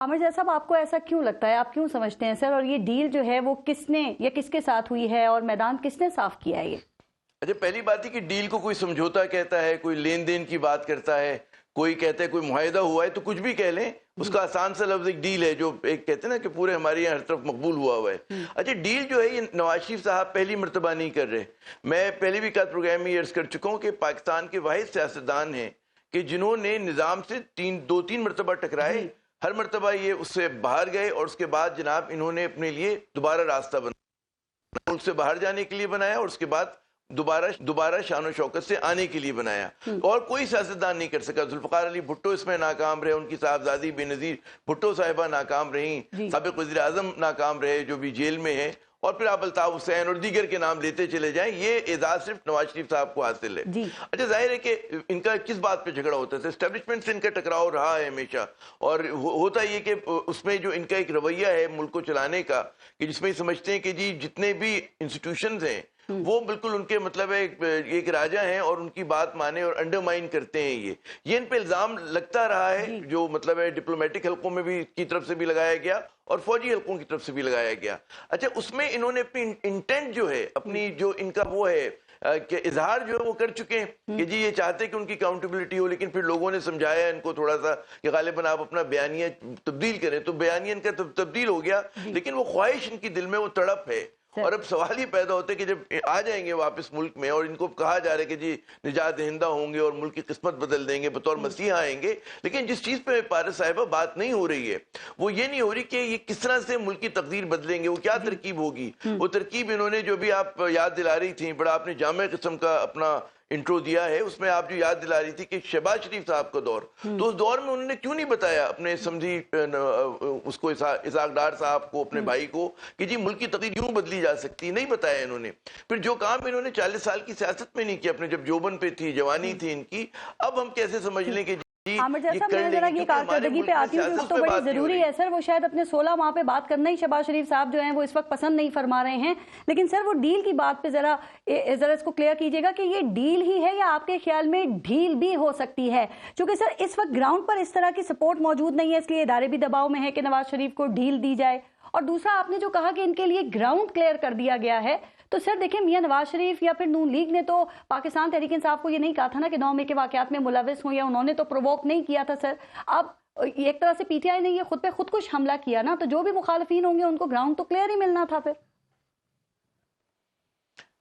आमिर जैद साहब, आपको ऐसा क्यों लगता है, आप क्यों समझते हैं सर, और ये डील जो है वो किसने या किसके साथ हुई है और मैदान किसने साफ किया है ये? अच्छा, पहली बात है कि डील को कोई समझौता कहता है, कोई लेन देन की बात करता है, कोई कहता है कोई मुआहिदा हुआ है, तो कुछ भी कह लें, उसका आसान सा लफ्ज एक डील है, जो एक कहते हैं ना कि पूरे हमारे यहाँ हर तरफ मकबूल हुआ है। अच्छा, डील जो है ये नवाज शरीफ साहब पहली मर्तबा नहीं कर रहे। मैं पहले भी कल प्रोग्राम में अर्ज कर चुका हूँ कि पाकिस्तान के वाहिद सियासतदान हैं कि जिन्होंने निज़ाम से दो तीन मरतबा टकराए, हर मरतबा ये उससे बाहर गए और उसके बाद जनाब इन्होंने अपने लिए दोबारा रास्ता बनाया, मुल्क से बाहर जाने के लिए बनाया और उसके बाद दोबारा शान शौकत से आने के लिए बनाया। और कोई सियासतदान नहीं कर सका। जुल्फ़िकार अली भुट्टो इसमें नाकाम रहे, उनकी साहबजादी बेनज़ीर भुट्टो साहिबा नाकाम रहीं, साबिक़ वज़ीर आज़म नाकाम रहे जो भी जेल में है, और फिर आप अल्ताफ़ हुसैन और दीगर के नाम लेते चले जाएं। ये एजाज सिर्फ नवाज शरीफ साहब को हासिल है। अच्छा, जाहिर है कि इनका किस बात पे झगड़ा होता है, एस्टेब्लिशमेंट से इनका टकराव रहा है हमेशा, और होता ये कि उसमें जो इनका एक रवैया है मुल्क को चलाने का, कि जिसमें समझते हैं कि जी जितने भी इंस्टीट्यूशंस हैं वो बिल्कुल उनके मतलब एक राजा हैं और उनकी बात माने और अंडरमाइन करते हैं। ये इन पे इल्जाम लगता रहा है, जो मतलब है डिप्लोमेटिक हलकों में भी की तरफ से भी लगाया गया और फौजी हलकों की तरफ से भी लगाया गया। अच्छा, उसमें इन्होंने अपनी इंटेंट जो है, अपनी जो इनका वो है कि इजहार जो है वो कर चुके हैं कि जी ये चाहते कि उनकी अकाउंटेबिलिटी हो, लेकिन फिर लोगों ने समझाया इनको थोड़ा सा कि गालिबन आप अपना बयानिया तब्दील करें, तो बयानिया इनका तब्दील हो गया, लेकिन वो ख्वाहिश इनकी दिल में, वो तड़प है। और अब सवाल ये पैदा होता है कि जब आ जाएंगे वापस मुल्क में और इनको कहा जा रहा है कि जी निजात दहिंदा होंगे और मुल्क की किस्मत बदल देंगे, बतौर मसीहा आएंगे, लेकिन जिस चीज पे पारस साहिबा बात नहीं हो रही है वो ये नहीं हो रही कि ये किस तरह से मुल्क की तकदीर बदलेंगे, वो क्या तरकीब होगी। वो तरकीब इन्होंने जो भी आप याद दिला रही थी, बड़ा आपने जामे किस्म का अपना इंट्रो दिया है, उसमें आप जो याद दिला रही थी कि शहबाज शरीफ साहब का दौर, तो उस दौर में उन्होंने क्यों नहीं बताया अपने समझी उसको इसाक डार साहब को, अपने भाई को, कि जी मुल्क की तकदीर यूं बदली जा सकती, नहीं बताया इन्होंने। फिर जो काम इन्होंने 40 साल की सियासत में नहीं किया, अपने जब जोबन पे थी, जवानी थी इनकी, अब हम कैसे समझ लें कि आमिर जैद साहब, मैं जरा ये कारकर्दगी पे आती हूँ तो बड़ी जरूरी है सर। वो शायद अपने 16 माह पे बात करना ही शहबाज शरीफ साहब जो हैं वो इस वक्त पसंद नहीं फरमा रहे हैं, लेकिन सर वो डील की बात पे जरा इसको क्लियर कीजिएगा कि ये डील ही है या आपके ख्याल में ढील भी हो सकती है, क्योंकि सर इस वक्त ग्राउंड पर इस तरह की सपोर्ट मौजूद नहीं है, इसलिए इदारे भी दबाव में है कि नवाज शरीफ को ढील दी जाए। और दूसरा, आपने जो कहा कि इनके लिए ग्राउंड क्लियर कर दिया गया है, तो सर देखिए, मियां नवाज शरीफ या फिर नून लीग ने तो पाकिस्तान तहरीक इंसाफ को ये नहीं कहा था ना कि 9 मई के वाकयात में मुलविस हो, या उन्होंने तो प्रोवोक नहीं किया था सर। अब एक तरह से पीटीआई ने ये खुद पे खुद कुछ हमला किया ना, तो जो भी मुखालिफिन होंगे उनको ग्राउंड तो क्लियर ही मिलना था। फिर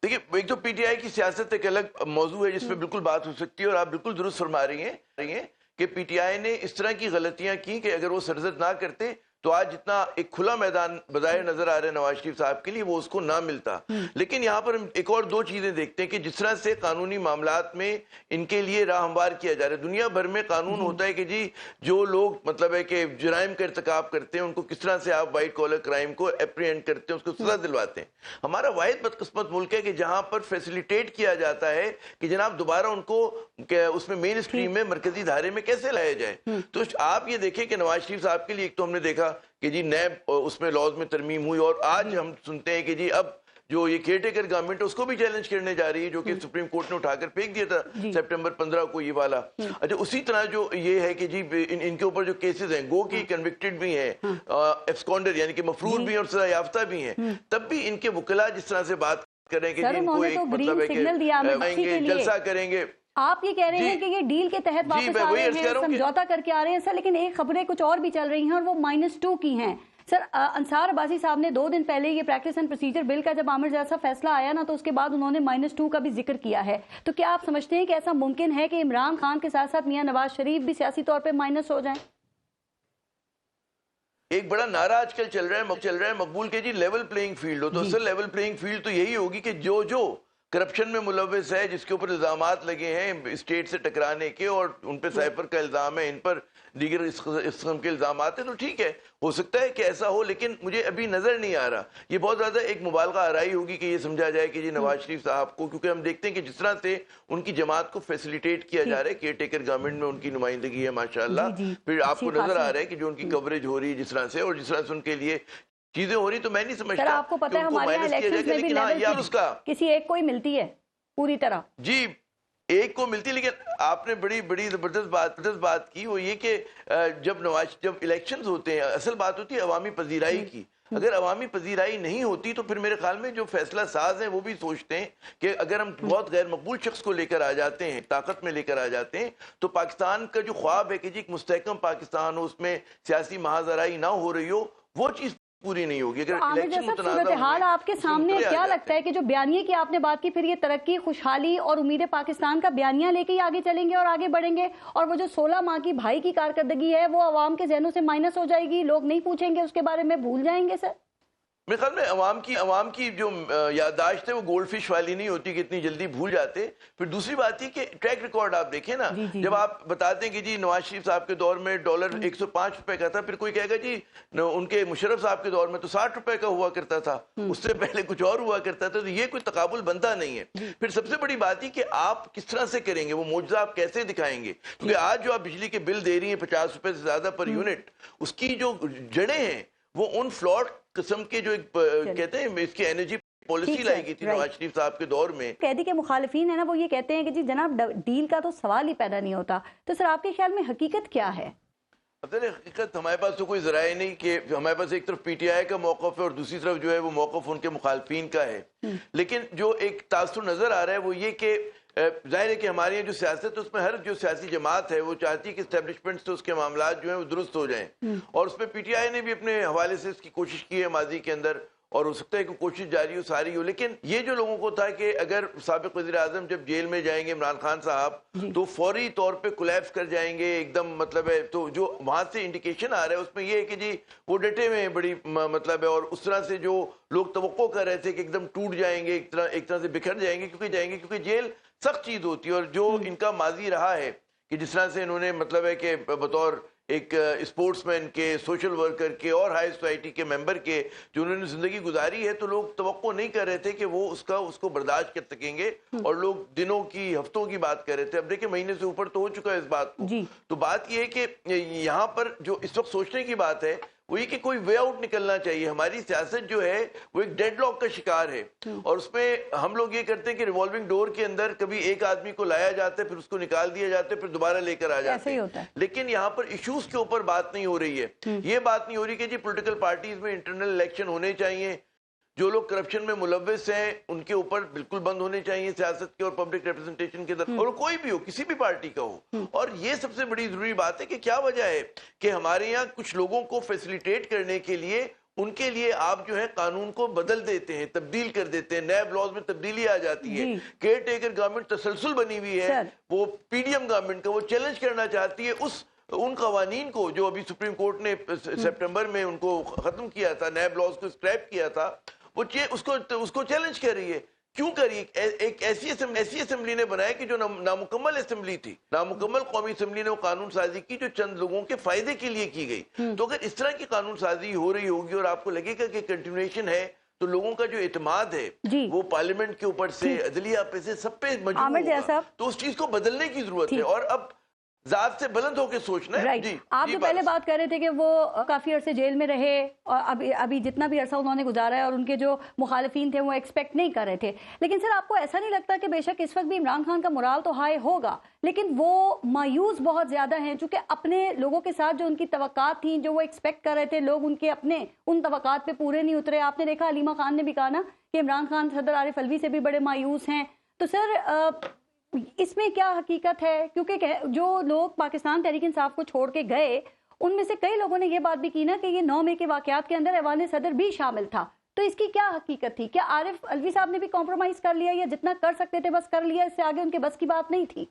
देखिए, एक तो पीटीआई की सियासत एक अलग मौजू है जिसमें बिल्कुल बात हो सकती है, और आप बिल्कुल दुरुस्त फरमा रही हैं कि पीटीआई ने इस तरह की गलतियां की कि अगर वो सरजद ना करते तो आज जितना एक खुला मैदान बजाय नजर आ रहा है नवाज शरीफ साहब के लिए, वो उसको ना मिलता। लेकिन यहाँ पर हम एक और दो चीजें देखते हैं कि जिस तरह से कानूनी मामलात में इनके लिए राह हमवार किया जा रहा है। दुनिया भर में कानून होता है कि जी जो लोग मतलब है कि जराइम का इर्तिकाब करते हैं उनको किस तरह से आप वाइट कॉलर क्राइम को एप्रीहेंड करते हैं, उसको सजा दिलवाते हैं। हमारा वाहिद बदकिस्मत मुल्क है कि जहां पर फैसिलिटेट किया जाता है कि जनाब दोबारा उनको उसमें मेन स्ट्रीम में मरकजी धारे में कैसे लाया जाए। तो आप ये देखें कि नवाज शरीफ साहब के लिए एक तो हमने देखा कि जी नैब उसमें लॉज में तरमीम हुई, और आज हम सुनते हैं कि जी अब जो ये केयरटेकर गवर्नमेंट है उसको भी चैलेंज करने जा रही है, जो कि सुप्रीम कोर्ट ने उठाकर फेंक दिया था सितंबर 15 को ये वाला। अच्छा, उसी तरह जो ये है कि जी इनके ऊपर जो केसेस हैं, गो की कन्विक्टेड भी हैं, एब्सकॉन्डर यानी कि मफरूर भी हैं और सजा याफ्ता भी हैं, तब भी इनके वकील जिस तरह से बात करें कि इनको एक मतलब है कि जलसा करेंगे। आप ये कह रहे हैं कि ये डील के तहत वापस आ रहे हैं, समझौता करके आ रहे हैं सर, लेकिन एक खबरें कुछ और भी चल रही हैं और वो -2 की हैं सर। अंसार अब्बासी साहब ने 2 दिन पहले ये प्रैक्टिस एंड प्रोसीजर बिल का जब आमिर जैसा फैसला आया ना, तो उसके बाद उन्होंने -2 का भी जिक्र किया है। तो क्या आप समझते हैं कि ऐसा मुमकिन है कि इमरान खान के साथ साथ मियां नवाज शरीफ भी सियासी तौर पर माइनस हो जाएं? एक बड़ा नारा आजकल चल रहा है मकबूल के जी लेवल प्लेइंग फील्ड हो। तो असल लेवल प्लेइंग फील्ड तो यही होगी कि जो करप्शन में मुलविस है, जिसके ऊपर इल्जामात लगे हैं स्टेट से टकराने के, और उन पर साइफर का इल्जाम है, इन पर दीगर इस किस्म के इल्जामात हैं, तो ठीक है, हो सकता है कि ऐसा हो, लेकिन मुझे अभी नजर नहीं आ रहा। ये बहुत ज्यादा एक मुबालगा आराई होगी कि ये समझा जाए कि जी नवाज शरीफ साहब को, क्योंकि हम देखते हैं कि जिस तरह से उनकी जमात को फैसिलिटेट किया जा रहा है, केयर टेकर गवर्नमेंट में उनकी नुमाइंदगी है माशाल्लाह। फिर आपको नजर आ रहा है कि जो उनकी कवरेज हो रही है जिस तरह से, और जिस तरह से उनके लिए चीजें हो रही, तो मैं नहीं समझता। आपको पता है हमारे यहाँ इलेक्शंस में भी लेवल किसी एक को ही मिलती है पूरी तरह। जी ایک کو ملتی، لیکن آپ نے بڑی زبردست بات کی، وہ یہ کہ جب الیکشنز ہوتے ہیں، اصل بات ہوتی ہے عوامی پذیرائی کی. اگر عوامی پذیرائی نہیں ہوتی تو پھر میرے خیال میں جو فیصلہ ساز ہیں وہ بھی سوچتے ہیں کہ اگر ہم بہت غیر مقبول شخص کو لے کر آ جاتے ہیں، طاقت میں لے کر آ جاتے ہیں، تو پاکستان کا جو خواب ہے کہ جی ایک مستحکم پاکستان ہو، اس میں سیاسی محاذرائی نہ ہو رہی ہو، وہ چیز پوری نہیں ہوگی. اگر عامر جیسا صورتحال آپ کے سامنے کیا لگتا ہے کہ جو بیانیے کی آپ نے بات کی، پھر یہ ترقی، خوشحالی اور امید پاکستان کا بیانیہ لے کے ہی آگے چلیں گے اور آگے بڑھیں گے، اور وہ جو 16 ماہ کی بھائی کی کارکردگی ہے وہ عوام کے ذہنوں سے مائنس ہو جائے گی، لوگ نہیں پوچھیں گے اس کے بارے میں، بھول جائیں گے سر؟ میرے خیال میں عوام کی جو یادداشت ہے وہ گولڈ فش والی نہیں ہوتی کہ اتنی جلدی بھول جاتے. پھر دوسری بات یہ کہ ٹریک ریکارڈ آپ دیکھیں نا، جب آپ بتاتے ہیں کہ جی نواز شریف صاحب کے دور میں ڈالر 105 روپے کا تھا، پھر کوئی کہے گا جی ان کے مشرف صاحب کے دور میں تو 60 روپے کا ہوا کرتا تھا، اس سے پہلے کچھ اور ہوا کرتا تھا. تو یہ کوئی تقابل بنتا نہیں ہے. پھر سب سے بڑی بات یہ کہ آپ کس طرح سے کریں گے، وہ معجزہ آپ کیسے دکھائیں گے. کیونکہ آج جو آپ بجلی کے بل دے رہی ہیں 50 روپے سے زیادہ پر یونٹ، اس کی جو جڑیں ہیں وہ ان فلاٹ قسم کے جو کہتے ہیں اس کی انرجی پالیسی لائی گئی تھی نواز شریف صاحب کے دور میں. قیدی کے مخالفین ہیں نا، وہ یہ کہتے ہیں کہ جی جناب ڈیل کا تو سوال ہی پیدا نہیں ہوتا. تو سر آپ کے خیال میں حقیقت کیا ہے؟ حقیقت ہمارے پاس تو کوئی ذرائع نہیں کہ ہمارے پاس ایک طرف پی ٹی آئی کا موقف ہے اور دوسری طرف جو ہے وہ موقف ان کے مخالفین کا ہے. لیکن جو ایک تاثر نظر آ رہا ہے وہ یہ کہ ظاہر ہے کہ ہمارے یہاں جو سیاست ہے اس میں ہر جو سیاسی جماعت ہے وہ چاہتی ہے کہ اسٹیبلشمنٹ سے اس کے معاملات جو ہیں وہ درست ہو جائیں، اور اس میں پی ٹی آئی نے بھی اپنے حوالے سے اس کی کوشش کی ہے ماضی کے اندر، اور ہو سکتا ہے کہ کوشش جاری ہو ساری ہو. لیکن یہ جو لوگوں کو تھا کہ اگر سابق وزیر اعظم جب جیل میں جائیں گے عمران خان صاحب تو فوری طور پہ کولیپس کر جائیں گے ایک دم، مطلب ہے تو جو وہاں سے انڈیکیشن آ رہا ہے اس میں یہ ہے کہ جی وہ ڈٹے ہوئے ہیں بڑی مطلب ہے، اور اس طرح سے جو لوگ توقع کر رہے تھے کہ ایک دم ٹوٹ جائیں گے، ایک طرح سے بکھر جائیں گے، کیونکہ جیل سخت چیز ہوتی ہے. اور جو ان کا ماضی رہا ہے کہ جس طرح سے انہوں نے مطلب ہے کہ بطور ایک اسپورٹس مین کے، سوشل ورکر کے اور ہائی سوسائٹی کے ممبر کے جو انہوں نے زندگی گزاری ہے، تو لوگ توقع نہیں کر رہے تھے کہ وہ اس کو برداشت کر سکیں گے، اور لوگ دنوں کی، ہفتوں کی بات کر رہے تھے. اب دیکھیں مہینے سے اوپر تو ہو چکا ہے اس بات کو. تو بات یہ ہے کہ یہاں پر جو اس وقت سوچنے کی بات ہے وہ یہ کہ کوئی وے آؤٹ نکلنا چاہیے. ہماری سیاست جو ہے وہ ایک ڈیڈ لاک کا شکار ہے، اور اس میں ہم لوگ یہ کرتے ہیں کہ ریوالونگ ڈور کے اندر کبھی ایک آدمی کو لایا جاتا ہے، پھر اس کو نکال دیا جاتا ہے، پھر دوبارہ لے کر آ جاتے ہیں. لیکن یہاں پر ایشوز کے اوپر بات نہیں ہو رہی ہے. یہ بات نہیں ہو رہی کہ جی پولیٹیکل پارٹیز میں انٹرنل الیکشن ہونے چاہیے، جو لوگ کرپشن میں ملوث ہیں ان کے اوپر بالکل بند ہونے چاہیے سیاست کے اور پبلک ریپرزنٹیشن کے در، اور کوئی بھی ہو، کسی بھی پارٹی کا ہو. اور یہ سب سے بڑی ضروری بات ہے کہ کیا وجہ ہے کہ ہمارے یہاں کچھ لوگوں کو فیسیلیٹیٹ کرنے کے لیے ان کے لیے آپ جو ہے قانون کو بدل دیتے ہیں، تبدیل کر دیتے ہیں، نیب لاز میں تبدیلی آ جاتی ہے. کیئر ٹیکر گورنمنٹ تسلسل بنی ہوئی ہے، وہ پی ڈی ایم گورنمنٹ کا، وہ چیلنج کرنا چاہتی ہے ان قوانین کو جو ابھی سپریم کورٹ نے سپٹمبر میں ان کو ختم کیا تھا، نیب لاز کو اسکریپ کیا تھا، وہ اس کو چیلنج کر رہی ہے. کیوں کری؟ ایک ایسی اسمبلی نے بنایا کہ جو نامکمل اسمبلی تھی، نامکمل قومی اسمبلی نے وہ قانون سازی کی جو چند لوگوں کے فائدے کے لیے کی گئی. تو اگر اس طرح کی قانون سازی ہو رہی ہوگی اور آپ کو لگے گا کہ کنٹینویشن ہے، تو لوگوں کا جو اعتماد ہے وہ پارلیمنٹ کے اوپر سے، عدلیہ پہ سے، سب پہ مجبور ہوگا. تو اس چیز کو بدلنے کی ضرورت ہے، اور اب ذات سے بلند ہو کے سوچنا ہے. آپ جو پہلے بات کر رہے تھے کہ وہ کافی عرصے جیل میں رہے، اور ابھی جتنا بھی عرصہ انہوں نے گزارا ہے، اور ان کے جو مخالفین تھے وہ ایکسپیکٹ نہیں کر رہے تھے. لیکن سر آپ کو ایسا نہیں لگتا کہ بے شک اس وقت بھی عمران خان کا مورال تو ہائی ہوگا، لیکن وہ مایوس بہت زیادہ ہیں، چونکہ اپنے لوگوں کے ساتھ جو ان کی توقعات تھیں، جو وہ ایکسپیکٹ کر رہے تھے، لوگ ان کے اپنے ان توقعات پہ پورے نہیں اترے. آپ نے دیکھا علیمہ خان نے بھی کہا نا کہ عمران خان صدر عارف الوی سے بھی بڑے مایوس ہیں. تو سر اس میں کیا حقیقت ہے؟ کیونکہ جو لوگ پاکستان تحریک انصاف کو چھوڑ کے گئے ان میں سے کئی لوگوں نے یہ بات بھی کی نا کہ یہ 9 مئی کے واقعات کے اندر ایوان صدر بھی شامل تھا. تو اس کی کیا حقیقت تھی؟ کیا عارف الوی صاحب نے بھی کمپرومائز کر لیا، یا جتنا کر سکتے تھے بس کر لیا، اس سے آگے ان کے بس کی بات نہیں تھی؟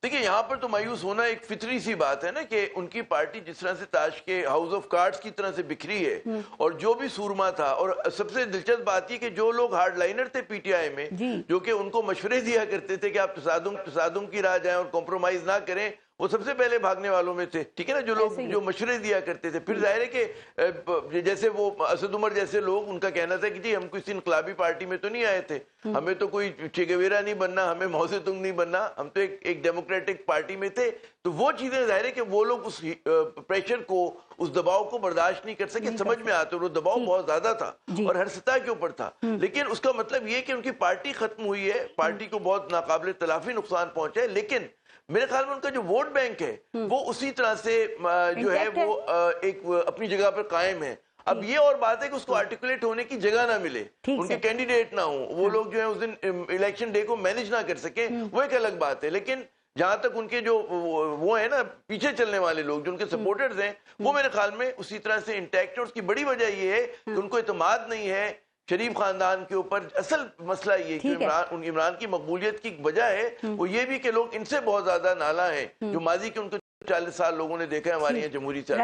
دیکھیں یہاں پر تو مایوس ہونا ایک فطری سی بات ہے نا، کہ ان کی پارٹی جس طرح سے تاش کے ہاؤس آف کارڈز کی طرح سے بکھری ہے، اور جو بھی سورما تھا. اور سب سے دلچسپ بات یہ کہ جو لوگ ہارڈ لائنر تھے پی ٹی آئی میں، جو کہ ان کو مشورے دیا کرتے تھے کہ آپ تصادم کی راہ جائیں اور کمپرومائز نہ کریں، वो सबसे पहले भागने वालों में थे, ठीक है ना, जो लोग जो मशवरे दिया करते थे। फिर जाहिर है कि जैसे वो असद उमर जैसे लोग, उनका कहना था कि जी हम किसी इनकलाबी पार्टी में तो नहीं आए थे, हमें तो कोई चे गेवेरा नहीं बनना, हमें माओ से तुंग नहीं बनना, हम तो एक डेमोक्रेटिक पार्टी में थे। तो वो चीजें जाहिर है कि वो लोग उस प्रेशर को, उस दबाव को बर्दाश्त नहीं कर सके, समझ में आते, वो दबाव बहुत ज्यादा था और हर सतह के ऊपर था। लेकिन उसका मतलब ये कि उनकी पार्टी खत्म हुई है, पार्टी को बहुत नाकाबिले तलाफी नुकसान पहुंचा है, लेकिन मेरे ख्याल में उनका जो वोट बैंक है वो उसी तरह से जो है वो एक अपनी जगह पर कायम है। अब ये और बात है कि उसको आर्टिकुलेट होने की जगह ना मिले, उनके कैंडिडेट ना हो, वो लोग जो है उस दिन इलेक्शन डे को मैनेज ना कर सके, वो एक अलग बात है। लेकिन जहां तक उनके जो वो है ना पीछे चलने वाले लोग, जो उनके सपोर्टर्स हैं, वो मेरे ख्याल में उसी तरह से इंटैक्ट है। उसकी बड़ी वजह ये है कि उनको इत्मीनान नहीं है शरीफ खानदान के ऊपर। असल मसला ये कि इमरान की मकबूलियत की वजह है वो ये भी कि लोग इनसे बहुत ज्यादा नाला है, जो माजी के उनको 40 साल लोगों ने देखा है हमारे यहाँ जमहूरी सियासत।